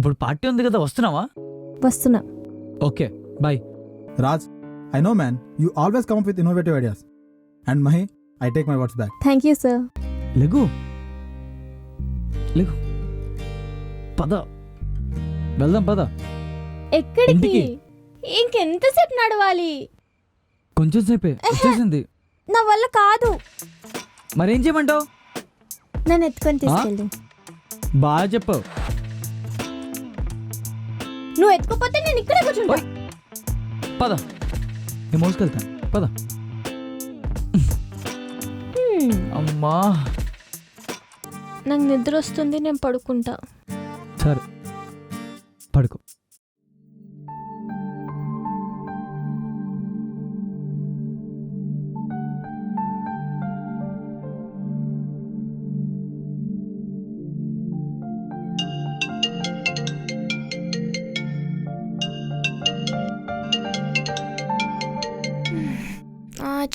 ఇప్పుడు పార్టీ ఉంది కదా, వస్తున్నావా? వస్తున్నా. Okay, bye. Raj, I know man, you always come up with innovative ideas. And Mahi, I take my words back. Thank you sir. లెగు లెగు, పద వెళ్దాం, పద. ఎక్కడికి? ఇంటికి. ఇంకెంతసేపు నడవాలి? కొంచెం సేపే, వచ్చేసింది. నా వల్ల కాదు. మరేం చేయమంటావు? నన్ను ఎత్తుకొని తీసుకెళ్ళు. బాగా చెప్పావు. నువ్వు ఎత్తుకోపోతే నేను ఇక్కడే కూర్చుంటా. పద, నేను మోసుకెళ్తాను, పద. అమ్మా, నాకు నిద్ర వస్తుంది, నేను పడుకుంటా. సరే పడుకో.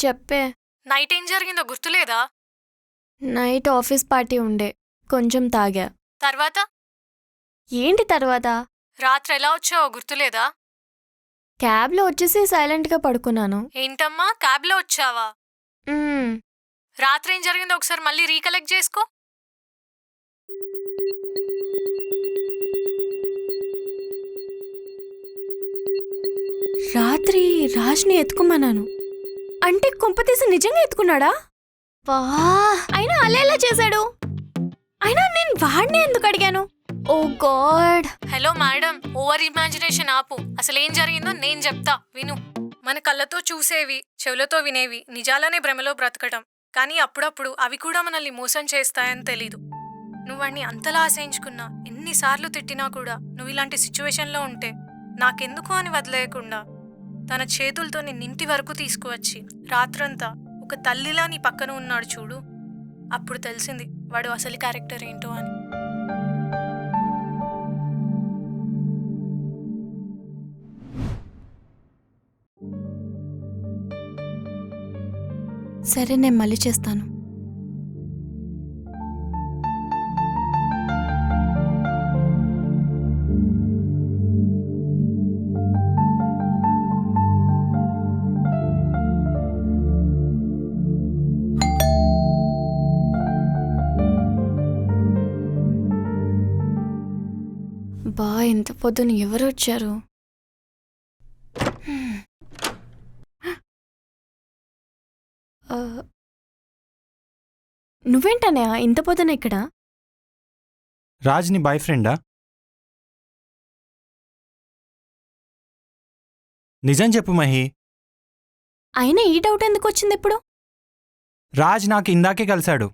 చెప్పే. నైట్ ఏం జరిగిందో గుర్తులేదా? నైట్ ఆఫీస్ పార్టీ ఉండే, కొంచెం తాగా. తర్వాత ఏంటి తర్వాత? రాత్రి ఎలా వచ్చావో గుర్తులేదా? క్యాబ్లో వచ్చేసి సైలెంట్గా పడుకున్నాను. ఏంటమ్మా, క్యాబ్లో వచ్చావా? మ్మ్. రాత్రి ఏం జరిగిందో ఒకసారి మళ్ళీ రీకలెక్ట్ చేసుకో. రాత్రి రాజ్ని ఎత్తుకుమన్నాను అంటే కొంపతీసి నిజంగా ఎత్తుకున్నాడా? వా, అయినా అలా ఎలా చేశాడు? అయినా నేను వాడిని ఎందుకు అడిగాను? Oh God. Hello madam, over imagination ఆపు. అసలు ఏం జరిగిందో నేను చెప్తా, విను. మన కళ్ళతో చూసేవి, చెవులతో వినేవి నిజాలనే భ్రమలో బ్రతకటం. కానీ అప్పుడప్పుడు అవి కూడా మనల్ని మోసం చేస్తాయని తెలీదు. నువ్వు వాడిని అంతలా ఆశయించుకున్నా, ఎన్నిసార్లు తిట్టినా కూడా నువ్వు ఇలాంటి సిచ్యువేషన్లో ఉంటే నాకెందుకు అని వదిలేయకుండా తన చేతులతో నిన్నింటి వరకు తీసుకువచ్చి రాత్రంతా ఒక తల్లిలా నీ పక్కన ఉన్నాడు చూడు. అప్పుడు తెలిసింది వాడు అసలు క్యారెక్టర్ ఏంటో అని. సరే, నేను మళ్ళీ చేస్తాను. బా, ఇంత పొద్దున ఎవరు వచ్చారు? నువ్వేంటనయా ఇంత పొద్దున ఇక్కడ? రాజ్ నీ బాయ్ ఫ్రెండా? నిజం చెప్పు మహి. అయినా ఈ డౌట్ ఎందుకు వచ్చింది ఇప్పుడు? రాజ్ నాకు ఇందాకే కలిశాడు.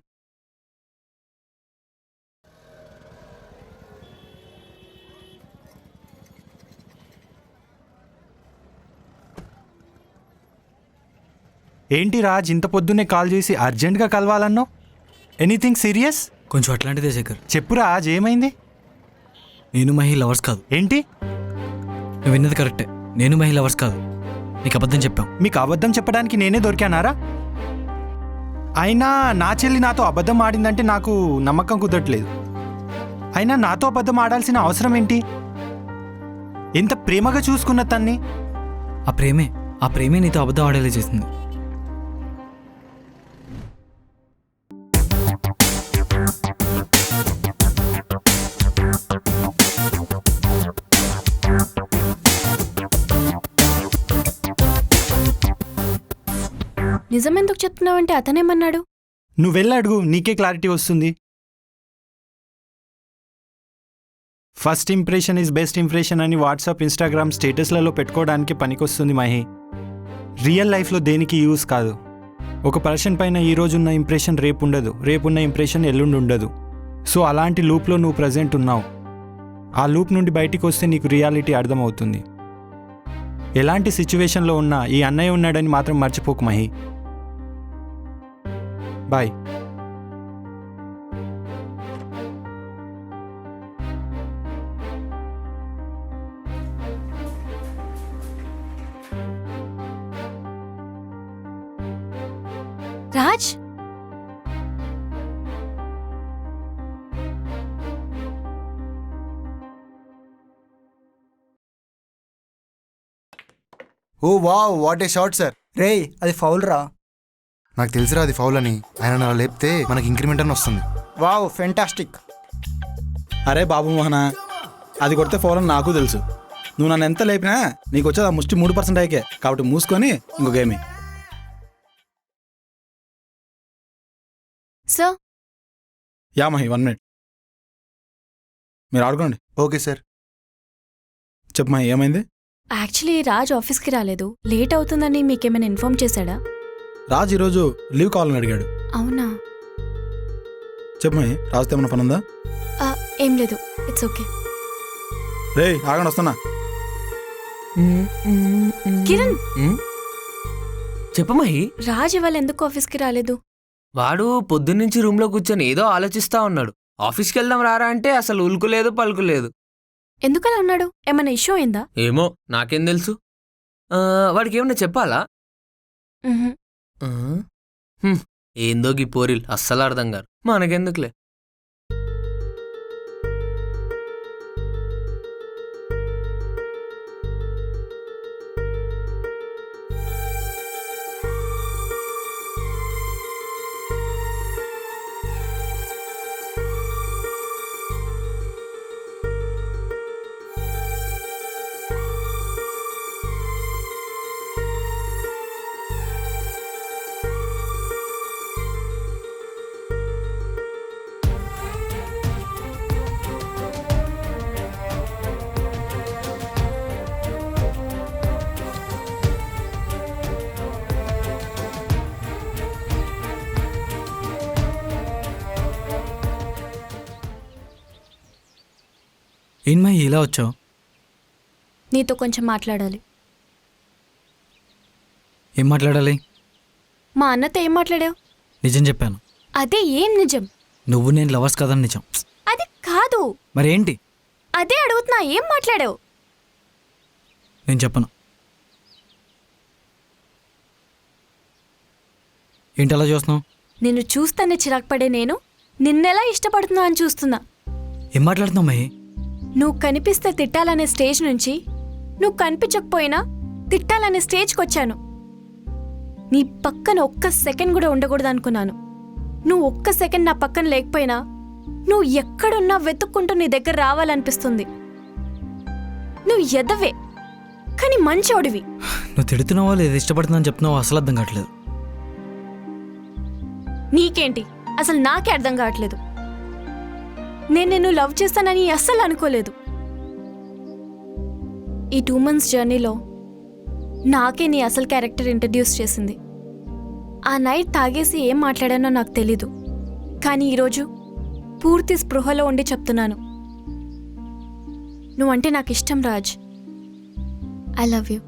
ఏంటి రాజ్, ఇంత పొద్దున్నే కాల్ చేసి అర్జెంట్గా కలవాలన్నావు? Anything serious? కొంచెం అట్లాంటిదే శేఖర్. చెప్పు రాజ్, ఏమైంది? నేను మహి లవర్స్ కాదు. ఏంటి? నువ్వు విన్నది కరెక్టే, నేను మహి లవర్స్ కాదు. నీకు అబద్ధం చెప్పాం. మీకు అబద్ధం చెప్పడానికి నేనే దొరికానారా? అయినా నా చెల్లి నాతో అబద్ధం ఆడిందంటే నాకు నమ్మకం కుదరట్లేదు. అయినా నాతో అబద్ధం ఆడాల్సిన అవసరం ఏంటి? ఎంత ప్రేమగా చూసుకున్న తన్ని. ఆ ప్రేమే నీతో అబద్ధం ఆడేలా చేసింది. నిజమెందుకు చెప్తున్నావంటే అతనేమన్నాడు? నువ్వు వెళ్ళడుగు, నీకే క్లారిటీ వస్తుంది. First impression is best impression అని వాట్సాప్, ఇన్స్టాగ్రామ్ స్టేటస్లలో పెట్టుకోవడానికి పనికొస్తుంది మహి. రియల్ లైఫ్లో దేనికి యూస్ కాదు. ఒక పర్సన్ పైన ఈరోజున్న ఇంప్రెషన్ రేపు ఉండదు, రేపున్న ఇంప్రెషన్ ఎల్లుండి ఉండదు. సో అలాంటి లూప్లో నువ్వు ప్రజెంట్ ఉన్నావు. ఆ లూప్ నుండి బయటికి వస్తే నీకు రియాలిటీ అర్థమవుతుంది. ఎలాంటి సిచ్యువేషన్లో ఉన్నా ఈ అన్నయ్య ఉన్నాడని మాత్రం మర్చిపోకు మహి. Bye. Raj, oh wow what a shot sir. రేయ్ అది ఫౌల్ రా. నాకు తెలిసిరా అది ఫౌల్ అని. ఆయన అలా లేపితే మనకి ఇంక్రిమెంట్ అని వస్తుంది. Wow fantastic. అరే బాబు మోహన, అది కొడితే ఫౌల్ అని నాకు తెలుసు. నువ్వు నన్ను ఎంత లేపినా నీకు వచ్చేది ఆ ముష్టి 3% అయికే. కాబట్టి మూసుకొని ఇంకో గేమి. సార్ యా మహి 1 minute. మీరు ఆడుకోండి. Okay sir. చెప్పు మహి, ఏమైంది? యాక్చువల్లీ రాజ్ ఆఫీస్కి రాలేదు, లేట్ అవుతుందని మీకేమైనా ఇన్ఫార్మ్ చేశాడా? రాజ్ ఈరోజు లీవ్ కావాలని అడిగాడు. అవునా? చెప్పు మహి, రాజుతో ఏమైనా పని ఉందా? ఏం లేదు, ఇట్స్ ఓకే. రే ఆగండి, వస్తున్నా. కిరణ్, చెప్పు మహి. రాజ్ ఇవాళ ఎందుకు ఆఫీస్కి రాలేదు? వాడు పొద్దున్నుంచి రూమ్లో కూర్చొని ఏదో ఆలోచిస్తా ఉన్నాడు. ఆఫీస్కి వెళ్దాం రారా అంటే అసలు ఉలుకులేదు పలుకులేదు. ఎందుకలా ఉన్నాడు? ఏమైనా ఇష్యూ అయిందా? ఏమో నాకేం తెలుసు. వాడికి ఏమన్నా చెప్పాలా? మ్హూ. ఏందో గీ పోరిల్ అస్సలు అర్థం గారు. మనకెందుకులే. ఏం మహి ఇలా వచ్చావు? నీతో కొంచెం మాట్లాడాలి. ఏం మాట్లాడాలి? మా అన్నతో ఏం మాట్లాడావు? నిజం చెప్పాను. అదే ఏం నిజం? నువ్వు నేను లవర్స్ కదని నిజం. అది కాదు. మరేంటి? అదే అడుగుతున్నా, ఏం మాట్లాడావు? నేను చెప్పను. ఏంటి అలా చూస్తున్నావు? నిన్ను చూస్తానే చిరాకు పడే నేను నిన్నెలా ఇష్టపడుతున్నా అని చూస్తున్నా. ఏం మాట్లాడుతున్నావు మహి? నువ్వు కనిపిస్తే తిట్టాలనే స్టేజ్ నుంచి నువ్వు కనిపించకపోయినా తిట్టాలనే స్టేజ్కి వచ్చాను. నీ పక్కన ఒక్క సెకండ్ కూడా ఉండకూడదు అనుకున్నాను. నువ్వు ఒక్క సెకండ్ నా పక్కన లేకపోయినా నువ్వు ఎక్కడున్నా వెతుక్కుంటూ నీ దగ్గర రావాలనిపిస్తుంది. నువ్వు ఎదవే కానీ మంచోడివి. నువ్వు తిడుతున్నావా లేదా ఇష్టపడుతున్నావు చెప్తున్నావు అసలు అర్థం కావట్లేదు. నీకేంటి? అసలు నాకే అర్థం కావట్లేదు. నేను నిన్ను లవ్ చేస్తానని అస్సలు అనుకోలేదు. ఈ 2 months జర్నీలో నాకే నీ అసలు క్యారెక్టర్ ఇంట్రడ్యూస్ చేసింది. ఆ నైట్ తాగేసి ఏం మాట్లాడానో నాకు తెలీదు, కానీ ఈరోజు పూర్తి స్పృహలో ఉండి చెప్తున్నాను, నువ్వంటే నాకు ఇష్టం Raj. I love you.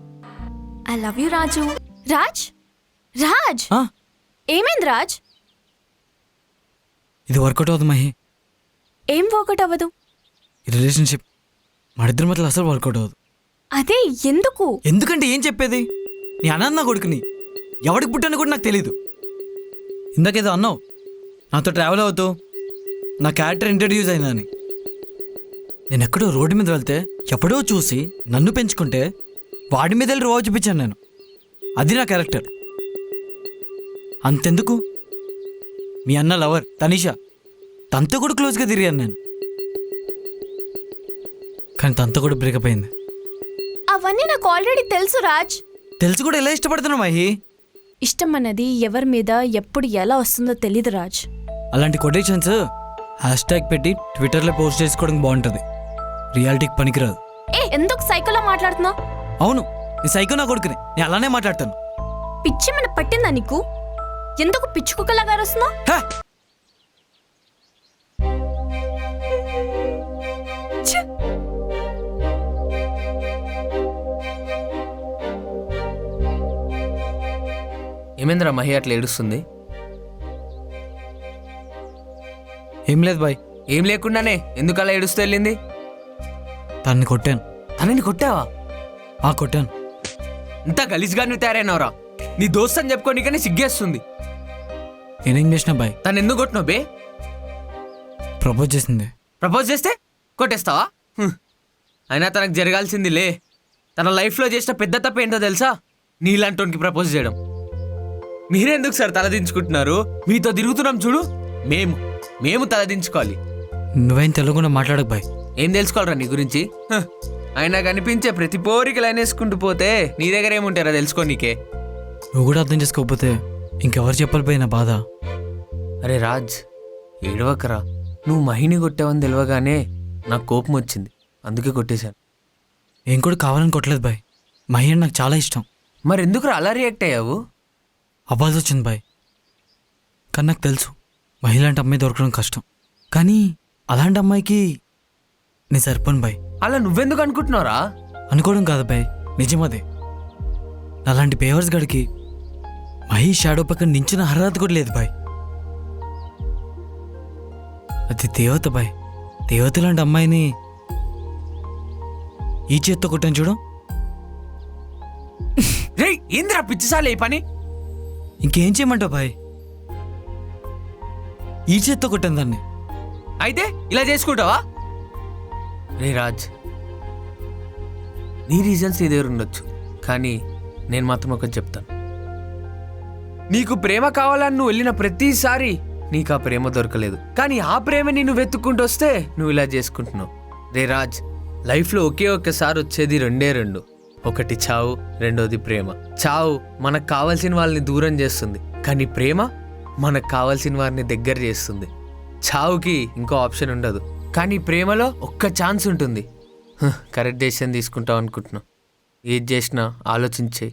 I love you Raju. Raj, Raj, ఆ? ఏమైంది రాజ్? ఇది వర్కౌట్ అవుతుంది మహి. ఏం వర్కౌట్ అవ్వదు? ఈ రిలేషన్షిప్ మరిద్దరి మధ్యలో అసలు వర్కౌట్ అవ్వదు. అదే ఎందుకు? ఎందుకంటే ఏం చెప్పేది? నీ అన్న కొడుకుని ఎవడికి పుట్టని కూడా నాకు తెలీదు. ఇందాకేదో అన్నావు నాతో ట్రావెల్ అవుతూ నా క్యారెక్టర్ ఇంట్రడ్యూస్ అయిందని. నేను ఎక్కడో రోడ్డు మీద వెళ్తే ఎప్పుడో చూసి నన్ను పెంచుకుంటే వాడి మీద వెళ్ళి రోవ చూపించాను నేను. అది నా క్యారెక్టర్. అంతెందుకు మీ అన్న లవర్ తనీషా, తనతో కూడా క్లోజ్గా తిరిగాను నేను. కానీ తనతో కూడా బ్రేకప్ అయింది. అవన్నీ నాకు ఆల్రెడీ తెలుసు రాజ్. తెలిసి కూడా ఎలా ఇష్టపడుతున్నావు మహి? ఇష్టం అన్నది ఎవరి మీద ఎప్పుడు ఎలా వస్తుందో తెలీదు రాజ్. అలాంటి కొటేషన్స్ హ్యాష్ట్యాగ్ పెట్టి ట్విట్టర్లో పోస్ట్ చేసుకోవడం బాగుంటుంది, రియాలిటీకి పనికిరాదు. ఎందుకు సైకోలో మాట్లాడుతున్నావు? అవును, నీ సైకో నా కొడుకుని, నేను అలానే మాట్లాడతాను. పిచ్చి మన పట్టిందా నీకు? ఎందుకు పిచ్చుకుక్కలాగా అరుస్తున్నావు? ఏమేంద్రా మహి అట్లా ఏడుస్తుంది? ఏం లేదు బాయ్. ఏం లేకుండానే ఎందుకు అలా ఏడుస్తూ వెళ్ళింది? తన్ని కొట్టాను. తనని కొట్టావా? కొట్టాను. ఇంత గలీజ్గా నువ్వు తయారైనవరా? నీ దోస్త్ అని చెప్పుకోనికనే సిగ్గేస్తుంది. నేనేం చేసిన బాయ్? తను ఎందుకు కొట్టినావు బే? ప్రపోజ్ చేసింది. ప్రపోజ్ చేస్తే కొట్టేస్తావా? అయినా తనకు జరగాల్సింది లే. తన లైఫ్లో చేసిన పెద్ద తప్ప ఏంటో తెలుసా? నీలాంటోనికి ప్రపోజ్ చేయడం. మీరెందుకు సార్ తలదించుకుంటున్నారు? మీతో తిరుగుతున్నాం చూడు, మేము తలదించుకోవాలి. నువ్వేం తెలుగులో మాట్లాడకు బాయ్. ఏం తెలుసుకోవాలరా నీ గురించి? అయినా కనిపించే ప్రతి పోరికి లైన్ వేసుకుంటూ పోతే నీ దగ్గర ఏముంటారా తెలుసుకో నీకే. నువ్వు కూడా అర్థం చేసుకోకపోతే ఇంకెవరు చెప్పాలి బాయ్ నా బాధ. అరే రాజ్, ఏడవకరా. నువ్వు మహిని కొట్టావని తెలియగానే నాకు కోపం వచ్చింది, అందుకే కొట్టేశాను. ఏం కూడా కావాలని కొట్టలేదు బాయ్. మహి అంటే నాకు చాలా ఇష్టం. మరెందుకురా అలా రియాక్ట్ అయ్యావు? అవ్వాల్సి వచ్చింది బాయ్. కానీ నాకు తెలుసు మహి లాంటి అమ్మాయి దొరకడం కష్టం. కానీ అలాంటి అమ్మాయికి నేను సరిపోను బాయ్. అలా నువ్వెందుకు అనుకుంటున్నావురా? అనుకోవడం కాదు బాయ్, నిజమదే. అలాంటి పేవర్స్ గడికి మహి షాడో పక్కన నించిన అర్హత కూడా లేదు బాయ్. అది దేవత బాయ్. దేవత లాంటి అమ్మాయిని ఈ చేత్తో కొట్టాను చూడు. రే ఏందిరా పిచ్చిసాలే ఈ పని? ఇంకేం చేయమంటావు బాయ్? ఈ చేత్తో కొట్టాను దాన్ని. అయితే ఇలా చేసుకుంటావా? రే రాజ్, నీ రీజన్స్ నీ దగ్గర ఉండొచ్చు, కానీ నేను మాత్రం ఒకటి చెప్తాను. నీకు ప్రేమ కావాలని నువ్వు వెళ్ళిన ప్రతిసారి నీకు ఆ ప్రేమ దొరకలేదు, కానీ ఆ ప్రేమని నువ్వు వెతుక్కుంటూ వస్తే నువ్వు ఇలా చేసుకుంటున్నావు. రే రాజ్, లైఫ్లో ఒకే ఒక్కసారి వచ్చేది రెండే రెండు. ఒకటి చావు, రెండోది ప్రేమ. చావు మనకు కావాల్సిన వాళ్ళని దూరం చేస్తుంది, కానీ ప్రేమ మనకు కావాల్సిన వారిని దగ్గర చేస్తుంది. చావుకి ఇంకో ఆప్షన్ ఉండదు, కానీ ప్రేమలో ఒక్క ఛాన్స్ ఉంటుంది. కరెక్ట్ డెసిషన్ తీసుకుంటావు అనుకుంటున్నావు. ఏది చేసినా ఆలోచించే.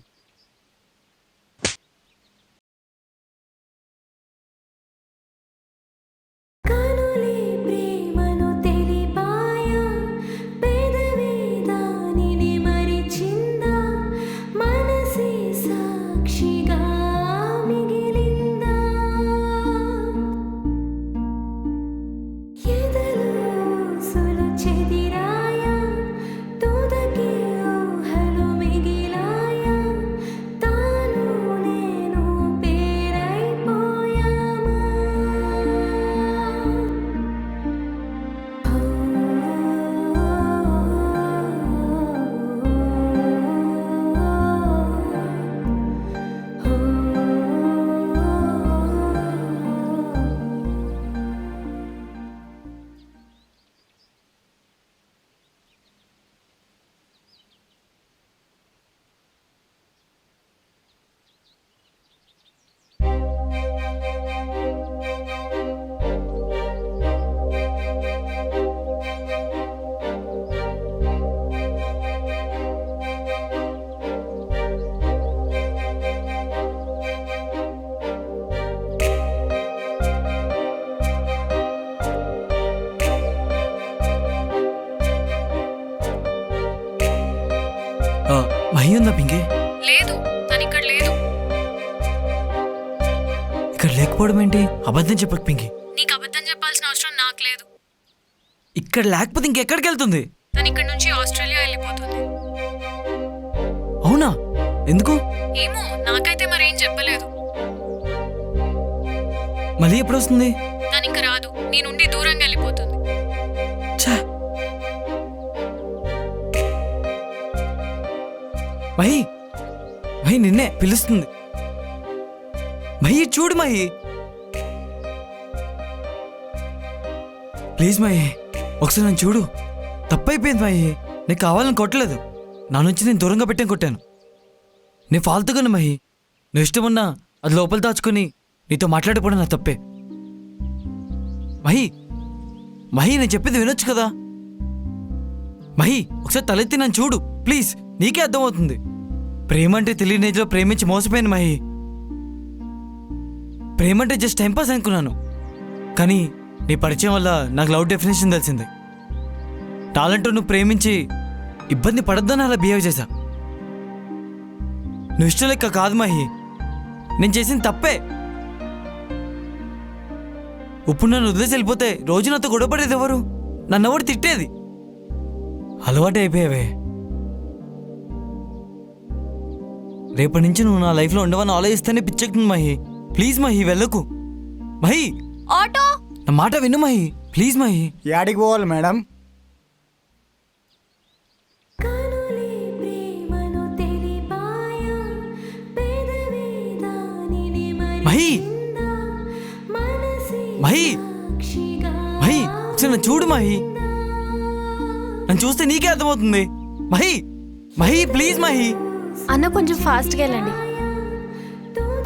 మహి ఉందా పింకే? లేదు, తను ఇక్కడ లేదు. ఇక్కడ లేకపోవడం ఏంటి? అబద్ధం చెప్పక పింకి. నీకు అబద్ధం చెప్పాల్సిన అవసరం నాకు లేదు. ఇక్కడ లేకపోతే ఇంకెక్కడికి వెళ్తుంది? తను ఇక్కడ నుంచి ఆస్ట్రేలియా వెళ్ళిపోతుంది. అవునా? ఎందుకు? ఏమో, నాకైతే మరేం చెప్పలేదు. మళ్ళీ ఎప్పుడు వస్తుంది? తను ఇంక రాదు, నీ నుండి దూరంగా వెళ్ళిపోతుంది. ఛా! మహి, మహి నిన్నే పిలుస్తుంది. మహి చూడు మహి, ప్లీజ్ మహి ఒకసారి నన్ను చూడు. తప్పైపోయింది మహి, నీకు కావాలని కొట్టలేదు. నా నుంచి నేను దూరంగా పెట్టాను కొట్టాను. నేను ఫాల్తుగాను మహి. నువ్వు ఇష్టమున్నా అది లోపల దాచుకొని నీతో మాట్లాడిపోవడం నా తప్పే. మహి, మహి నేను చెప్పేది వినొచ్చు కదా. మహి ఒకసారి తలెత్తి నన్ను చూడు ప్లీజ్, నీకే అర్థమవుతుంది. ప్రేమ అంటే తెలియని ఏజ్లో ప్రేమించి మోసపోయాను మహి. ప్రేమ అంటే జస్ట్ టైంపాస్ అనుకున్నాను, కానీ నీ పరిచయం వల్ల నాకు లవ్ డెఫినేషన్ తెలిసింది. టాలెంట్ నువ్వు ప్రేమించి ఇబ్బంది పడద్దని అలా బిహేవ్ చేశా. నువ్వు ఇష్టం లెక్క కాదు మహి, నేను చేసింది తప్పే. ఇప్పుడు నన్ను వదిలేసి వెళ్ళిపోతే రోజు నాతో గొడవపడేది ఎవరు? నన్ను ఎవరు తిట్టేది? అలవాటు అయిపోయావే. రేపటి నుంచి నువ్వు నా లైఫ్లో ఉండవని ఆలోచిస్తేనే పిచ్చెక్కుతుంది మహి. ప్లీజ్ మహి వెళ్ళకు. మహి ఆటో, నా మాట విను మహి, ప్లీజ్ మహి. యాడికి పోవాలి మేడం? మహి మహి మహి నన్ను చూడు మహి, నన్ను చూస్తే నీకే అర్థమవుతుంది. మహి మహి ప్లీజ్ మహి. అన్న కొంచెం ఫాస్ట్గా వెళ్ళండి.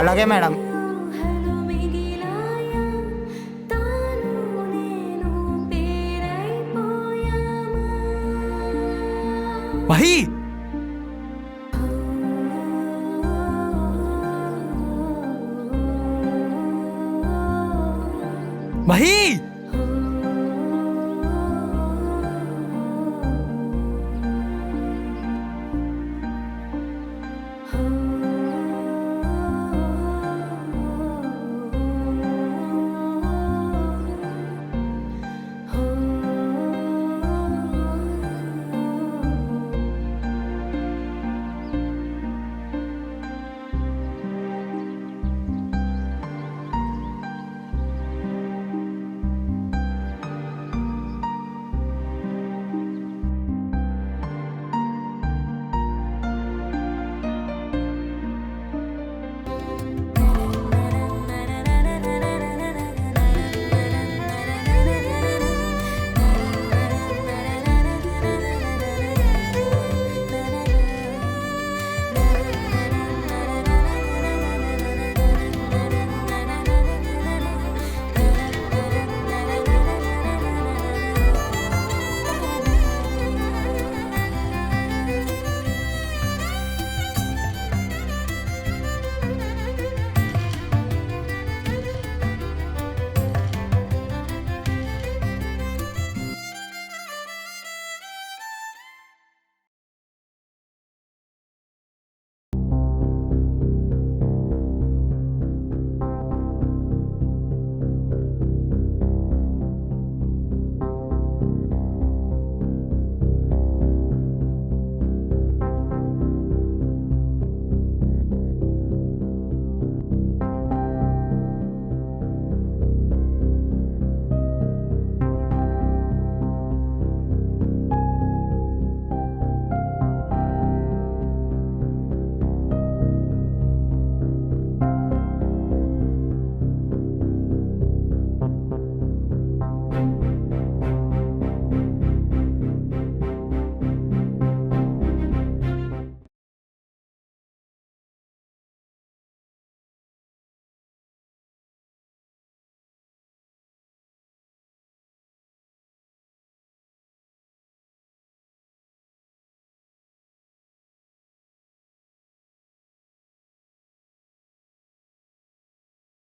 అలాగే మేడం. మహి మహి